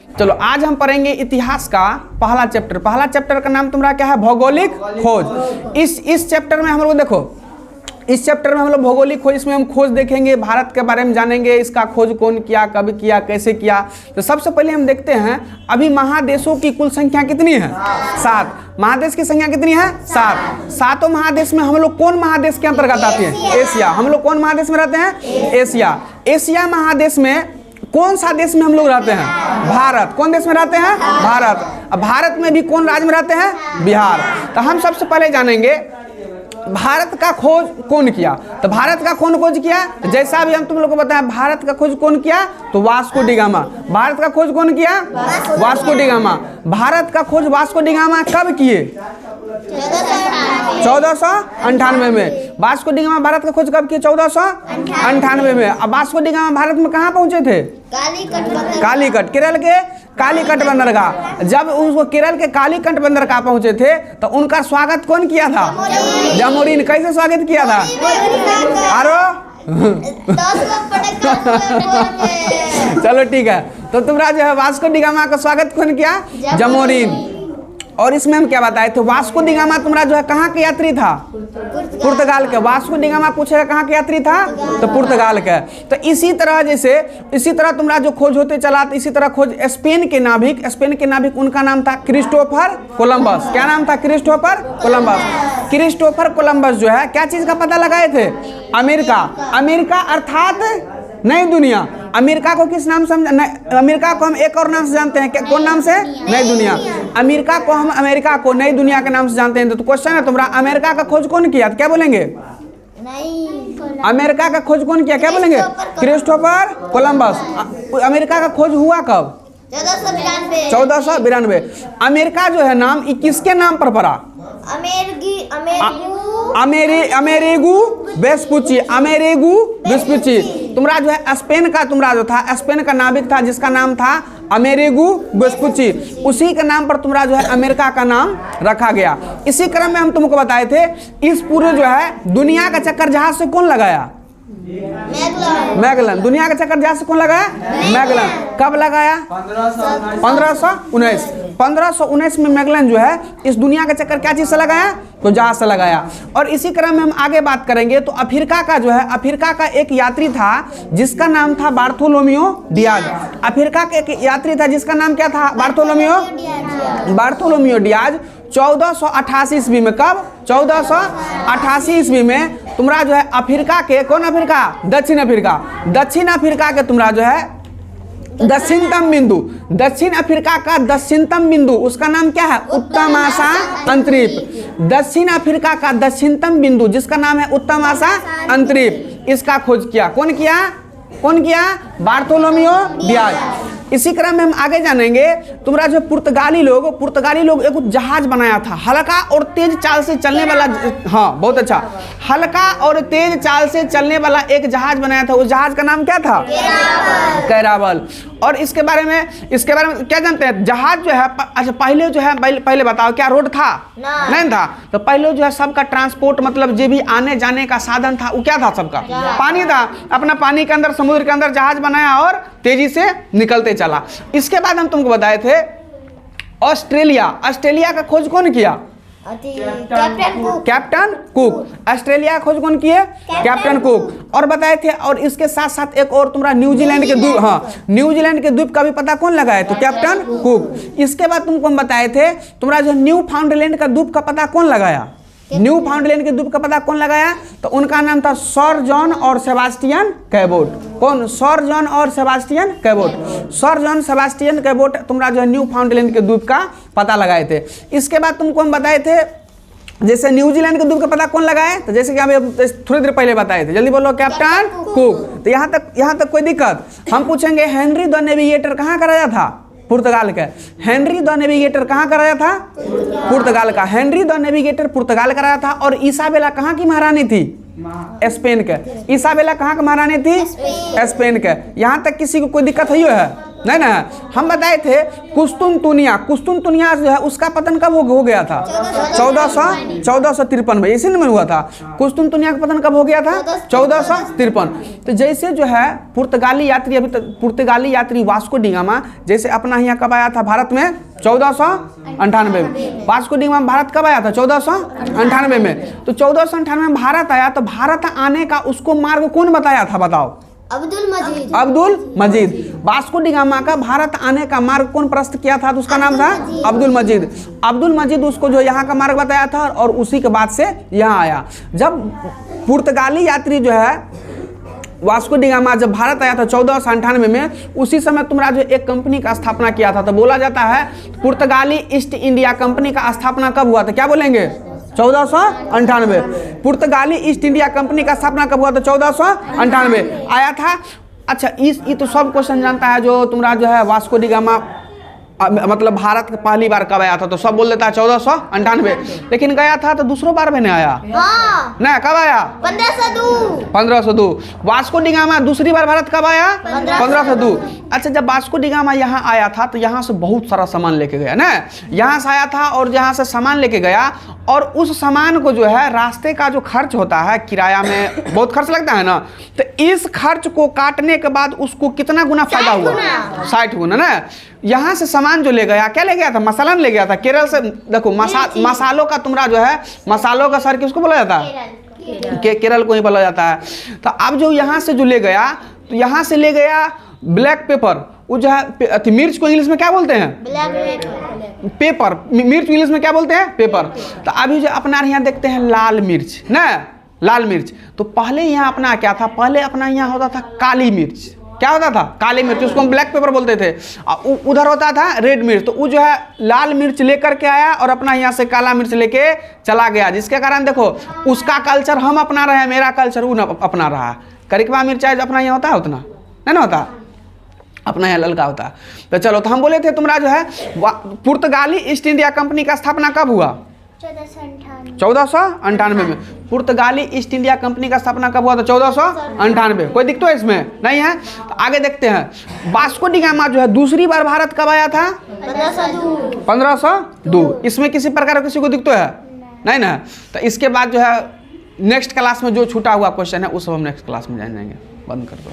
चलो आज हम पढ़ेंगे इतिहास का पहला चैप्टर। पहला चैप्टर का नाम तुम्हारा क्या है? भौगोलिक खोज। इस चैप्टर में हम लोग देखो, इस चैप्टर में हम लोग भौगोलिक खोज, इसमें हम खोज देखेंगे, भारत के बारे में जानेंगे, इसका खोज कौन किया, कब किया, कैसे किया। तो सबसे पहले हम देखते हैं अभी महादेशों की कुल संख्या कितनी है? 7। महादेश की संख्या कितनी है? 7। सातों महादेश में हम लोग कौन महादेश के अंतर्गत आते हैं? एशिया। हम लोग कौन महादेश में रहते हैं? एशिया। एशिया महादेश में कौन सा देश में हम लोग रहते हैं? भारत। कौन देश में रहते हैं? भारत। अब भारत में भी कौन राज्य में रहते हैं? बिहार। तो हम सबसे पहले जानेंगे भारत का खोज कौन किया। तो भारत का कौन खोज किया? जैसा भी हम तुम लोग को बताया, भारत का खोज कौन किया? तो वास्को डी गामा। भारत का खोज कौन किया? Vasco D gamma. भारत का खोज वास्को डी गामा कब किए? 1498 में। वास्को डी गामा भारत का खोज कब किए? 1498 में। अब वास्को डी गामा भारत में कहाँ पहुंचे थे? कालीकट, केरल के कालीकट बंदरगाह। जब उसको केरल के कालीकट बंदरगाह पहुंचे थे तो उनका स्वागत कौन किया था? जामोरिन। कैसे स्वागत किया था? चलो ठीक है। तो तुम्हारा जो है वास्को डी गामा का स्वागत कौन किया? जामोरिन। और इसमें हम क्या बताए थे? वास्को डी गामा तुम्हारा जो है कहाँ के यात्री था? पुर्तगाल के। वास्को डी गामा पूछेगा कहाँ के यात्री था? तो पुर्तगाल के। तो इसी तरह तुम्हारा जो खोज होते चला, तो इसी तरह खोज स्पेन के नाविक उनका नाम था क्रिस्टोफर कोलंबस। क्या नाम था? Christopher Columbus. क्रिस्टोफर कोलंबस जो है क्या चीज का पता लगाए थे? अमेरिका अर्थात नई दुनिया। अमेरिका को किस नाम से अमेरिका को हम एक और नाम से जानते हैं? कौन नाम से? नई दुनिया। अमेरिका को नई दुनिया के नाम से जानते हैं। तो क्वेश्चन है तुम्हारा, अमेरिका का खोज कौन किया? क्या बोलेंगे? अमेरिका का खोज कौन किया? क्या बोलेंगे? Christopher Columbus. अमेरिका का खोज हुआ कब? 1492। अमेरिका जो है नाम किसके नाम पर पड़ा? अमेरिगू वेस्पुची। तुम्हारा जो है स्पेन का नाविक था जिसका नाम था अमेरिगू वेस्पुची। उसी के नाम पर तुम्हारा जो है अमेरिका का नाम रखा गया। इसी क्रम में हम तुमको बताए थे, इस पूरे जो है दुनिया का चक्कर जहाज से कौन लगाया? मैगलन। दुनिया का चक्कर जहाज से कौन लगाया? मैगलन। कब लगाया? 1519। 1519 में मैगलन जो है इस दुनिया का चक्कर क्या चीज से लगाया? तो जहाज से लगाया। और इसी क्रम में हम आगे बात करेंगे तो अफ्रीका का एक यात्री था जिसका नाम था बार्थोलोमियो डियाज। अफ्रीका का एक यात्री था जिसका नाम क्या था? Bartolomeu Diaz. 1488 ईस्वी में। कब? 1488 ईस्वी में तुम्हारा जो है अफ्रीका के कौन अफ्रीका? दक्षिण अफ्रीका के तुम्हारा जो है दक्षिण अफ्रीका का दक्षिणतम बिंदु, उसका नाम क्या है? उत्तम आशा अंतरिप। दक्षिण अफ्रीका का दक्षिणतम बिंदु जिसका नाम है उत्तम आशा अंतरिप, इसका खोज किया। कौन किया? Bartolomeu Diaz. इसी क्रम में हम आगे जानेंगे तुम्हारा जो पुर्तगाली लोग एक जहाज बनाया था, हल्का और तेज चाल से चलने वाला। हाँ, बहुत अच्छा। हल्का और तेज चाल से चलने वाला एक जहाज बनाया था। उस जहाज का नाम क्या था? कैरावल। और इसके बारे में क्या जानते हैं? जहाज जो है अच्छा पहले बताओ, क्या रोड था? नहीं था। तो पहले जो है सबका ट्रांसपोर्ट मतलब जो भी आने जाने का साधन था वो क्या था? सबका पानी था। अपना पानी के अंदर, समुद्र के अंदर जहाज बनाया और तेजी से निकलते चला। इसके बाद हम तुमको बताए थे ऑस्ट्रेलिया का खोज कौन किया? Captain cook. ऑस्ट्रेलिया का खोज कौन किए? Captain cook. और बताए थे, और इसके साथ साथ एक और तुम्हारा न्यूजीलैंड के द्वीप का भी पता कौन लगाए? तो कैप्टन कुक। इसके बाद तुमको हम बताए थे तुम्हारा जो न्यू फाउंडलैंड का द्वीप का पता कौन लगाया? तो उनका नाम था सर जॉन और सेबास्टियन कैबोट। कौन? सर जॉन और सेबास्टियन कैबोट तुम्हारा जो है न्यू फाउंडलैंड के द्वीप का पता लगाए थे। इसके बाद तुमको हम बताए थे जैसे न्यूजीलैंड के द्वीप का पता कौन लगाए? तो जैसे कि हम थोड़ी देर पहले बताए थे, जल्दी बोलो। Captain cook. तो यहाँ तक कोई दिक्कत? हम पूछेंगे हेनरी द नेविगेटर कहाँ का राजा था? पुर्तगाल का। हेनरी द नेविगेटर कहाँ का राजा था? पुर्तगाल का। हेनरी द नेविगेटर पुर्तगाल का राजा था। और इसाबेला कहाँ की महारानी थी? स्पेन के। इसाबेला कहाँ का महारानी थी? स्पेन के। यहाँ तक किसी को कोई दिक्कत है? नहीं ना, हम बताए थे कुस्तुनतुनिया जो है उसका पतन कब हो गया था? 1453 में, इसी में हुआ था। कुस्तुनतुनिया का पतन कब हो गया था? 1453। तो जैसे जो है पुर्तगाली यात्री, अभी तक पुर्तगाली यात्री वास्को डी गामा जैसे अपना यहाँ कब आया था भारत में? 1498 में। वास्को डी गामा भारत कब आया था? 1498 में। तो 1498 में भारत आया, तो भारत आने का उसको मार्ग कौन बताया था? बताओ। अब्दुल मजीद। वास्को डी गामा का भारत आने का मार्ग कौन प्रस्तुत किया था? तो उसका नाम था अब्दुल मजीद। अब्दुल मजीद उसको जो यहाँ का मार्ग बताया था और उसी के बाद से यहाँ आया। जब पुर्तगाली यात्री जो है वास्को डी गामा जब भारत आया था 1498 में, उसी समय तुम्हारा जो एक कंपनी का स्थापना किया था। तो बोला जाता है पुर्तगाली ईस्ट इंडिया कंपनी का स्थापना कब हुआ था? क्या बोलेंगे? 1498। पुर्तगाली ईस्ट इंडिया कंपनी का स्थापना कब हुआ था? 1498 आया था। अच्छा, ये तो सब क्वेश्चन जानता है जो तुम्हारा जो है वास्को डी गामा मतलब भारत का पहली बार कब आया था, तो सब बोल देता है 1498। लेकिन गया था तो दूसरो बार भी नहीं आया। हाँ। ना, कब आया? 1502। वास्को डी गामा दूसरी बार भारत कब आया? 1502। अच्छा, जब वास्को डी गामा यहाँ आया था तो यहाँ से बहुत सारा सामान लेके गया ना, यहाँ से आया था और यहाँ से सामान लेके गया, और उस सामान को जो है रास्ते का जो खर्च होता है, किराया में बहुत खर्च लगता है ना, तो इस खर्च को काटने के बाद उसको कितना गुना फायदा हुआ? 60 गुना ना। यहाँ से सामान जो ले गया, क्या ले गया था? मसाला ले गया था केरल से। देखो मसालों का तुम्हारा जो है मसालों का सर किसको बोला जाता है? केरल को ही बोला जाता है। तो अब जो यहाँ से जो ले गया, तो यहाँ से ले गया ब्लैक पेपर, वो जो है मिर्च को इंग्लिश में क्या बोलते हैं? पेपर। मिर्च इंग्लिश में क्या बोलते हैं? पेपर। तो अभी जो अपना यहाँ देखते हैं लाल मिर्च ना, लाल मिर्च। तो पहले यहाँ अपना क्या था? पहले अपना यहाँ होता था काली मिर्च। क्या होता था? काली मिर्च, उसको हम ब्लैक पेपर बोलते थे। उधर होता था रेड मिर्च। तो वो जो है लाल मिर्च लेकर के आया और अपना यहाँ से काला मिर्च लेके चला गया, जिसके कारण देखो उसका कल्चर हम अपना रहे हैं, मेरा कल्चर वो अपना रहा है। करिकवा मिर्चा जो अपना यहाँ होता है उतना नहीं ना होता, अपना यहाँ ललका होता है। तो चलो, तो हम बोले थे तुम्हारा जो है पुर्तगाली ईस्ट इंडिया कंपनी का स्थापना कब हुआ? 1498 में। पुर्तगाली ईस्ट इंडिया कंपनी का स्थापना कब हुआ था? 1498। कोई दिक्कत है इसमें? नहीं है। तो आगे देखते हैं, वास्को डी गामा जो है दूसरी बार भारत कब आया था? 1502। इसमें किसी प्रकार किसी को दिक्कत है? नहीं ना। तो इसके बाद जो है नेक्स्ट क्लास में जो छूटा हुआ क्वेश्चन है उस सब हम नेक्स्ट क्लास में जानेंगे। बंद कर दो।